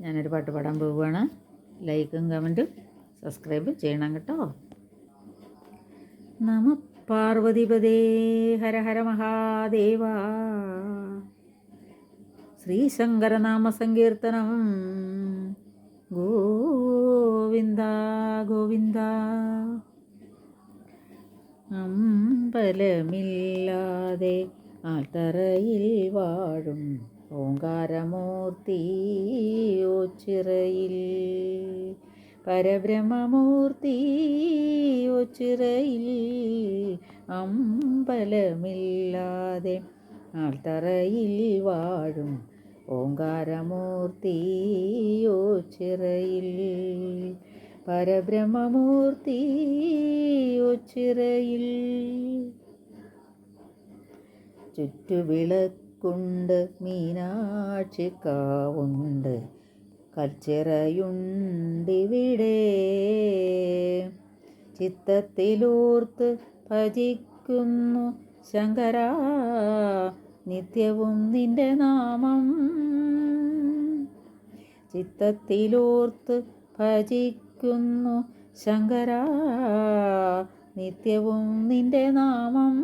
ഞാനൊരു പാട്ട് പാടാൻ പോവുകയാണ്. ലൈക്കും കമൻറ്റും സബ്സ്ക്രൈബും ചെയ്യണം കേട്ടോ. നമ പാർവതിപദേ ഹര ഹര മഹാദേവ. ശ്രീശങ്കരനാമ സങ്കീർത്തനം ഗോവിന്ദ ഗോവിന്ദ. അമ്പലമില്ലാതെ ആൽത്തറയിൽ വാഴും ഓങ്കാരമൂർത്തി ഓച്ചിറയിൽ, പരബ്രഹ്മമൂർത്തി ഓച്ചിറയിൽ. അമ്പലമില്ലാതെ ആൽത്തറയിൽ വാഴും ഓങ്കാരമൂർത്തി ഓച്ചിറയിൽ, പരബ്രഹ്മമൂർത്തി ഓച്ചിറയിൽ. ചുറ്റുവിളക്കുണ്ട്, മീനാക്ഷിക്കാവുണ്ട്, കൽച്ചിറയുണ്ടിവിടെ. ചിത്തത്തിലൂർത്ത് ഭജിക്കുന്നു ശങ്കരാ, നിത്യവും നിന്റെ നാമം. ചിത്തത്തിലൂർത്ത് ഭജിക്കുന്നു ശങ്കരാ, നിത്യവും നിന്റെ നാമം.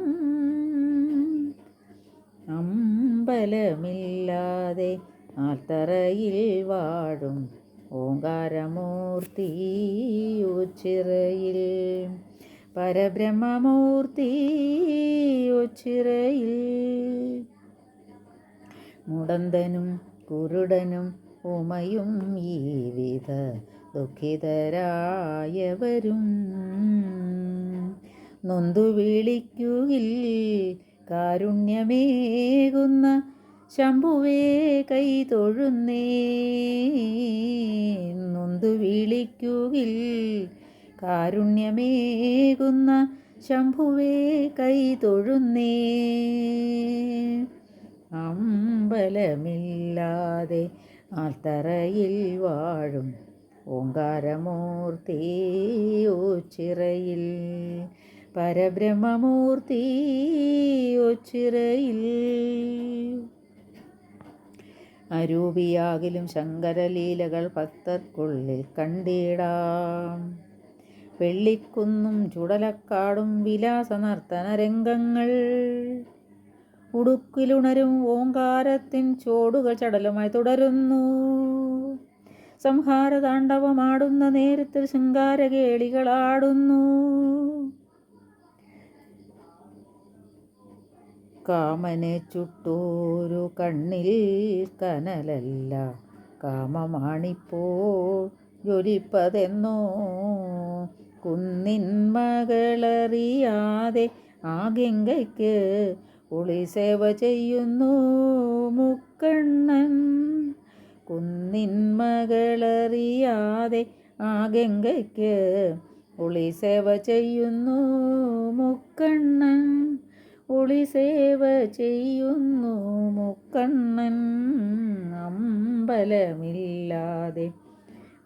അമ്പലമില്ലാതെ ആൽത്തറയിൽ വാഴും ഓങ്കാരമൂർത്തി ഓച്ചിറയിൽ, പരബ്രഹ്മമൂർത്തി ഓച്ചിറയിൽ. മുടന്തനും കുരുടനും ഉമയും ഈ വിധ ദുഃഖിതരായവരും നൊന്തു വിളിക്കുകിൽ കാരുണ്യമേകുന്ന ശംഭുവേ കൈ തൊഴുന്നേ. നൊന്തു വിളിക്കുകിൽ കാരുണ്യമേകുന്ന ശംഭുവേ കൈ തൊഴുന്നേ. അമ്പലമില്ലാതെ ആൽത്തറയിൽ വാഴും ഓങ്കാരമൂർത്തി ഓച്ചിറയിൽ, പരബ്രഹ്മമൂർത്തി ഓച്ചിറയിൽ. അരൂപിയാകിലും ശങ്കരലീലകൾ ഭക്തർക്കുള്ളിൽ കണ്ടിടാം. വെള്ളിക്കുന്നും ചുടലക്കാടും വിലാസ നർത്തന രംഗങ്ങൾ, ഉടുക്കിലുണരും ഓങ്കാരത്തിൻ ചോടുകൾ ചടലുമായി തുടരുന്നു. സംഹാരതാണ്ഡവമാടുന്ന നേരത്തിൽ ശൃംഗാരകേളികളാടുന്നു. കാമനെ ചുട്ടോരു കണ്ണിൽ കനലല്ല, കാമമാണിപ്പോൾ ജ്വലിപ്പതെന്നോ. കുന്നിൻ മകളറിയാതെ ആ ഗംഗയ്ക്ക് ഒളിസേവ ചെയ്യുന്നു മുക്കണ്ണൻ. കുന്നിൻ മകളറിയാതെ ആ ഗംഗയ്ക്ക് ഒളിസേവ ചെയ്യുന്നു മുക്കണ്ണൻ. ഒളിസേവ ചെയ്യുന്നു മുക്കണ്ണൻ. അമ്പലമില്ലാതെ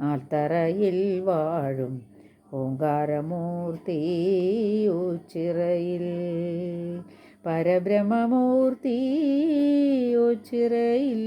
ആൽത്തറയിൽ വാഴും ഓങ്കാരമൂർത്തി ഓച്ചിറയിൽ, പരബ്രഹ്മമൂർത്തി ഓച്ചിറയിൽ.